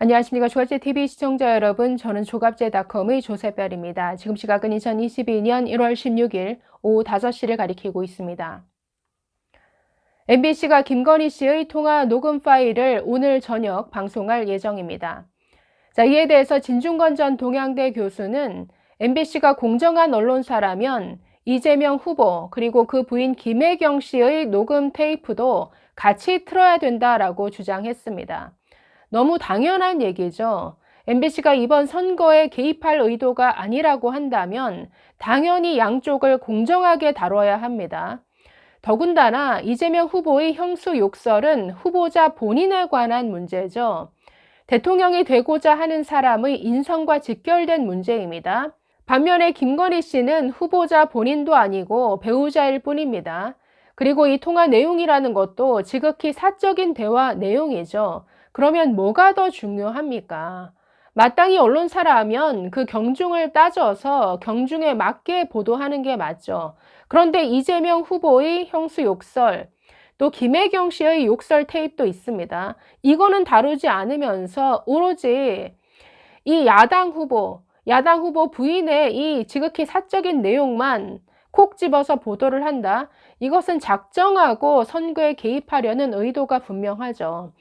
안녕하십니까. 조갑제TV 시청자 여러분. 저는 조갑제닷컴의 조세별입니다. 지금 시각은 2022년 1월 16일 오후 5시를 가리키고 있습니다. MBC가 김건희 씨의 통화 녹음 파일을 오늘 저녁 방송할 예정입니다. 이에 대해서 진중권 전 동양대 교수는 MBC가 공정한 언론사라면 이재명 후보 그리고 그 부인 김혜경 씨의 녹음 테이프도 같이 틀어야 된다라고 주장했습니다. 너무 당연한 얘기죠. MBC가 이번 선거에 개입할 의도가 아니라고 한다면 당연히 양쪽을 공정하게 다뤄야 합니다. 더군다나 이재명 후보의 형수 욕설은 후보자 본인에 관한 문제죠. 대통령이 되고자 하는 사람의 인성과 직결된 문제입니다. 반면에 김건희 씨는 후보자 본인도 아니고 배우자일 뿐입니다. 그리고 이 통화 내용이라는 것도 지극히 사적인 대화 내용이죠. 그러면 뭐가 더 중요합니까? 마땅히 언론사라면 그 경중을 따져서 경중에 맞게 보도하는 게 맞죠. 그런데 이재명 후보의 형수 욕설, 또 김혜경 씨의 욕설 테이프도 있습니다. 이거는 다루지 않으면서 오로지 이 야당 후보 부인의 이 지극히 사적인 내용만 콕 집어서 보도를 한다. 이것은 작정하고 선거에 개입하려는 의도가 분명하죠.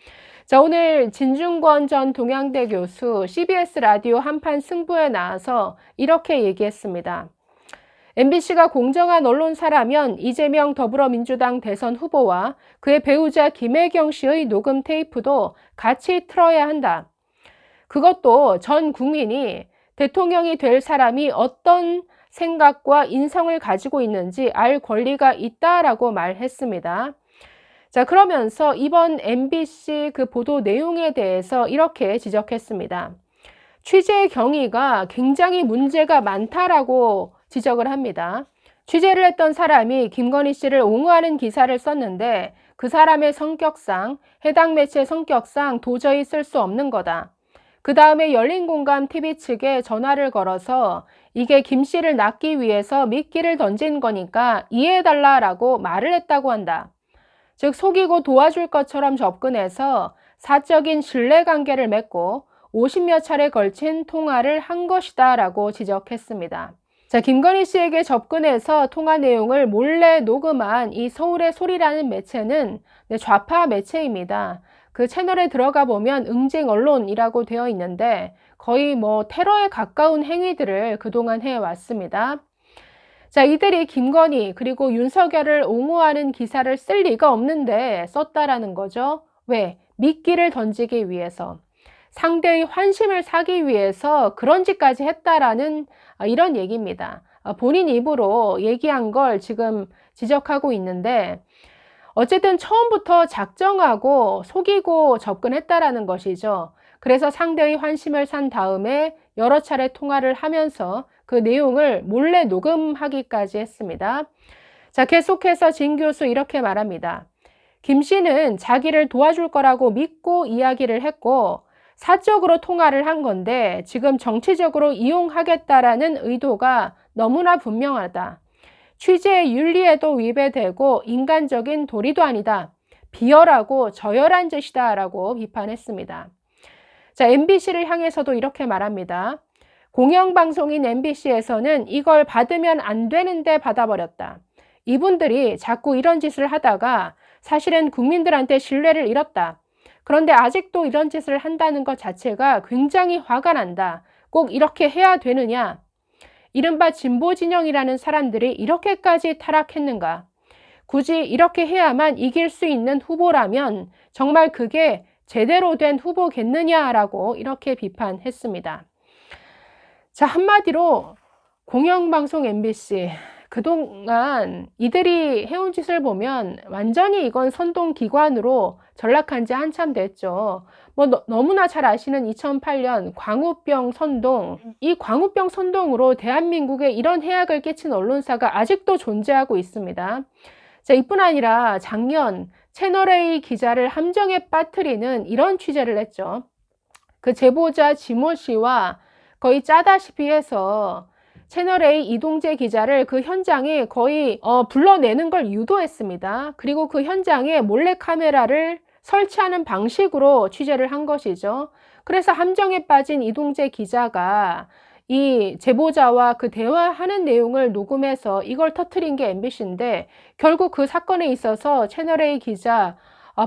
오늘 진중권 전 동양대 교수 CBS 라디오 한판 승부에 나와서 이렇게 얘기했습니다. MBC가 공정한 언론사라면 이재명 더불어민주당 대선 후보와 그의 배우자 김혜경 씨의 녹음 테이프도 같이 틀어야 한다. 그것도 전 국민이 대통령이 될 사람이 어떤 생각과 인성을 가지고 있는지 알 권리가 있다라고 말했습니다. 그러면서 이번 MBC 그 보도 내용에 대해서 이렇게 지적했습니다. 취재 경위가 굉장히 문제가 많다라고 지적을 합니다. 취재를 했던 사람이 김건희 씨를 옹호하는 기사를 썼는데 그 사람의 성격상, 해당 매체 성격상 도저히 쓸 수 없는 거다. 그 다음에 열린공감TV 측에 전화를 걸어서 이게 김 씨를 낚기 위해서 미끼를 던진 거니까 이해해달라라고 말을 했다고 한다. 즉 속이고 도와줄 것처럼 접근해서 사적인 신뢰관계를 맺고 50여 차례 걸친 통화를 한 것이다 라고 지적했습니다. 김건희 씨에게 접근해서 통화 내용을 몰래 녹음한 이 서울의 소리라는 매체는 좌파 매체입니다. 그 채널에 들어가 보면 응징 언론이라고 되어 있는데 거의 테러에 가까운 행위들을 그동안 해왔습니다. 이들이 김건희 그리고 윤석열을 옹호하는 기사를 쓸 리가 없는데 썼다라는 거죠. 왜? 미끼를 던지기 위해서. 상대의 환심을 사기 위해서 그런 짓까지 했다라는 이런 얘기입니다. 본인 입으로 얘기한 걸 지금 지적하고 있는데 어쨌든 처음부터 작정하고 속이고 접근했다라는 것이죠. 그래서 상대의 환심을 산 다음에 여러 차례 통화를 하면서 그 내용을 몰래 녹음하기까지 했습니다. 계속해서 진 교수 이렇게 말합니다. 김 씨는 자기를 도와줄 거라고 믿고 이야기를 했고 사적으로 통화를 한 건데 지금 정치적으로 이용하겠다라는 의도가 너무나 분명하다. 취재의 윤리에도 위배되고 인간적인 도리도 아니다. 비열하고 저열한 짓이다 라고 비판했습니다. MBC를 향해서도 이렇게 말합니다. 공영방송인 MBC에서는 이걸 받으면 안 되는데 받아버렸다. 이분들이 자꾸 이런 짓을 하다가 사실은 국민들한테 신뢰를 잃었다. 그런데 아직도 이런 짓을 한다는 것 자체가 굉장히 화가 난다. 꼭 이렇게 해야 되느냐? 이른바 진보 진영이라는 사람들이 이렇게까지 타락했는가? 굳이 이렇게 해야만 이길 수 있는 후보라면 정말 그게 제대로 된 후보겠느냐라고 이렇게 비판했습니다. 한마디로 공영방송 MBC 그동안 이들이 해온 짓을 보면 완전히 이건 선동기관으로 전락한 지 한참 됐죠. 너무나 잘 아시는 2008년 광우병 선동, 이 광우병 선동으로 대한민국에 이런 해악을 끼친 언론사가 아직도 존재하고 있습니다. 이뿐 아니라 작년 채널A 기자를 함정에 빠뜨리는 이런 취재를 했죠. 그 제보자 지모 씨와 거의 짜다시피 해서 채널A 이동재 기자를 그 현장에 거의 불러내는 걸 유도했습니다. 그리고 그 현장에 몰래카메라를 설치하는 방식으로 취재를 한 것이죠. 그래서 함정에 빠진 이동재 기자가 이 제보자와 그 대화하는 내용을 녹음해서 이걸 터뜨린 게 MBC인데, 결국 그 사건에 있어서 채널A 기자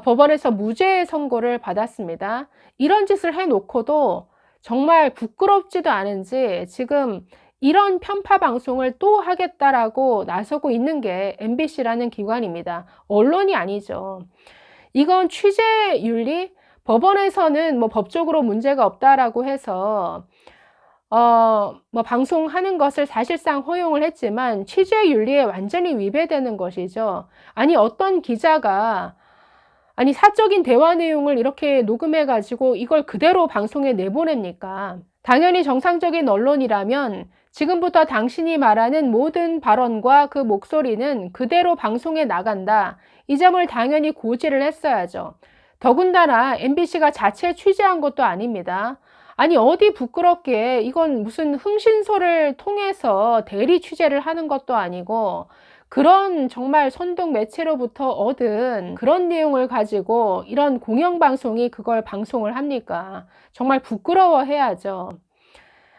법원에서 무죄 선고를 받았습니다. 이런 짓을 해놓고도 정말 부끄럽지도 않은지 지금 이런 편파 방송을 또 하겠다라고 나서고 있는 게 MBC라는 기관입니다. 언론이 아니죠. 이건 취재윤리, 법원에서는 뭐 법적으로 문제가 없다라고 해서 뭐 방송하는 것을 사실상 허용을 했지만 취재윤리에 완전히 위배되는 것이죠. 아니, 어떤 기자가 사적인 대화 내용을 이렇게 녹음해 가지고 이걸 그대로 방송에 내보냅니까? 당연히 정상적인 언론이라면 지금부터 당신이 말하는 모든 발언과 그 목소리는 그대로 방송에 나간다, 이 점을 당연히 고지를 했어야죠. 더군다나 MBC가 자체 취재한 것도 아닙니다. 아니, 어디 부끄럽게, 이건 무슨 흥신소를 통해서 대리 취재를 하는 것도 아니고 그런 정말 선동 매체로부터 얻은 그런 내용을 가지고 이런 공영방송이 그걸 방송을 합니까? 정말 부끄러워해야죠.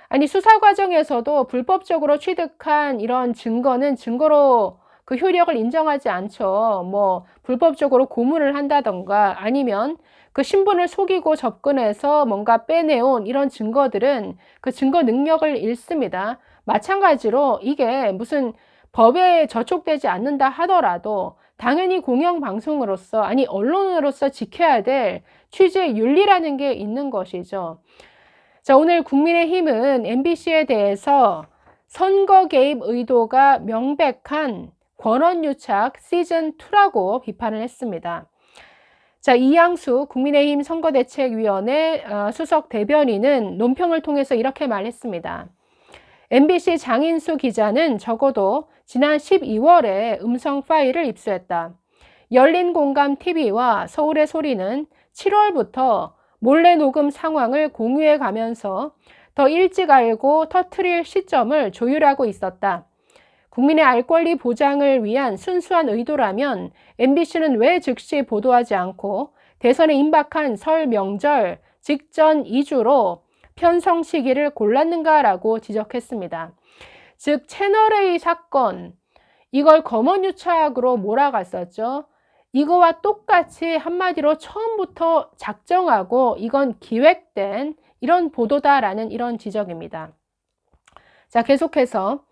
아니, 수사 과정에서도 불법적으로 취득한 이런 증거는 증거로 그 효력을 인정하지 않죠. 뭐 불법적으로 고문을 한다던가 아니면 그 신분을 속이고 접근해서 뭔가 빼내온 이런 증거들은 그 증거 능력을 잃습니다. 마찬가지로 이게 무슨 법에 저촉되지 않는다 하더라도 당연히 공영방송으로서, 언론으로서 지켜야 될 취재 윤리라는 게 있는 것이죠. 자, 오늘 국민의힘은 MBC에 대해서 선거 개입 의도가 명백한 권한유착 시즌2라고 비판을 했습니다. 자, 이양수 국민의힘 선거대책위원회 수석 대변인은 논평을 통해서 이렇게 말했습니다. MBC 장인수 기자는 적어도 지난 12월에 음성 파일을 입수했다. 열린공감TV와 서울의 소리는 7월부터 몰래 녹음 상황을 공유해 가면서 더 일찍 알고 터뜨릴 시점을 조율하고 있었다. 국민의 알 권리 보장을 위한 순수한 의도라면 MBC는 왜 즉시 보도하지 않고 대선에 임박한 설 명절 직전 2주로 편성 시기를 골랐는가라고 지적했습니다. 즉 채널A 사건, 이걸 검언유착으로 몰아갔었죠. 이거와 똑같이 한마디로 처음부터 작정하고 이건 기획된 이런 보도다라는 이런 지적입니다. 자, 계속해서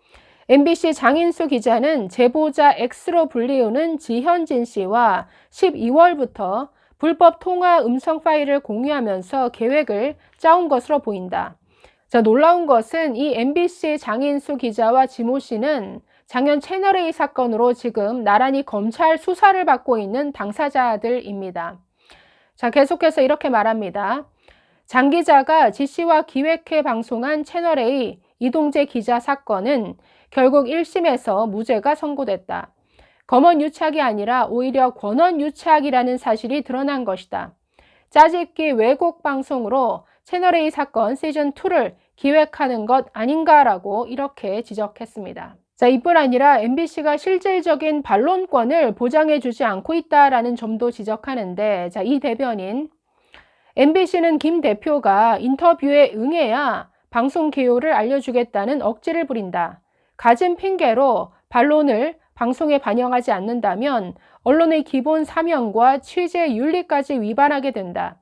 MBC 장인수 기자는 제보자 X로 불리우는 지현진 씨와 12월부터 불법 통화 음성 파일을 공유하면서 계획을 짜온 것으로 보인다. 자, 놀라운 것은 이 MBC 장인수 기자와 지모 씨는 작년 채널A 사건으로 지금 나란히 검찰 수사를 받고 있는 당사자들입니다. 자, 계속해서 이렇게 말합니다. 장 기자가 지 씨와 기획해 방송한 채널A 이동재 기자 사건은 결국 1심에서 무죄가 선고됐다. 검언유착이 아니라 오히려 권언유착이라는 사실이 드러난 것이다. 짜집기 왜곡 방송으로 채널A 사건 시즌2를 기획하는 것 아닌가라고 이렇게 지적했습니다. 자, 이뿐 아니라 MBC가 실질적인 반론권을 보장해주지 않고 있다라는 점도 지적하는데, 자, 이 대변인, MBC는 김 대표가 인터뷰에 응해야 방송 개요를 알려주겠다는 억지를 부린다. 갖은 핑계로 반론을 방송에 반영하지 않는다면 언론의 기본 사명과 취재 윤리까지 위반하게 된다.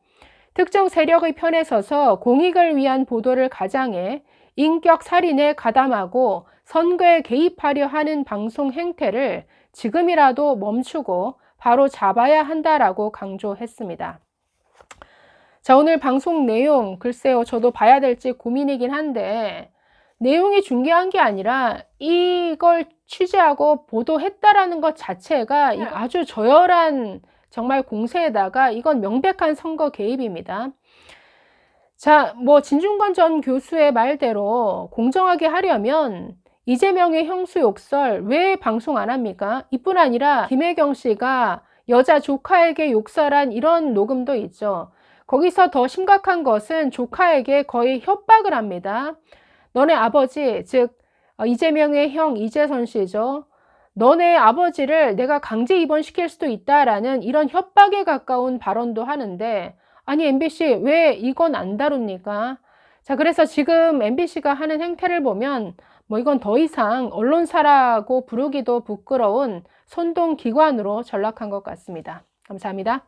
특정 세력의 편에 서서 공익을 위한 보도를 가장해 인격 살인에 가담하고 선거에 개입하려 하는 방송 행태를 지금이라도 멈추고 바로 잡아야 한다라고 강조했습니다. 자, 오늘 방송 내용 글쎄요, 저도 봐야 될지 고민이긴 한데 내용이 중요한 게 아니라 이걸 취재하고 보도했다라는 것 자체가 아주 저열한 정말 공세에다가 이건 명백한 선거 개입입니다. 자, 뭐 진중권 전 교수의 말대로 공정하게 하려면 이재명의 형수 욕설 왜 방송 안 합니까? 이뿐 아니라 김혜경 씨가 여자 조카에게 욕설한 이런 녹음도 있죠. 거기서 더 심각한 것은 조카에게 거의 협박을 합니다. 너네 아버지, 즉 이재명의 형 이재선 씨죠. 너네 아버지를 내가 강제 입원시킬 수도 있다라는 이런 협박에 가까운 발언도 하는데, 아니 MBC 왜 이건 안 다룹니까? 자, 그래서 지금 MBC가 하는 행태를 보면 뭐 이건 더 이상 언론사라고 부르기도 부끄러운 선동기관으로 전락한 것 같습니다. 감사합니다.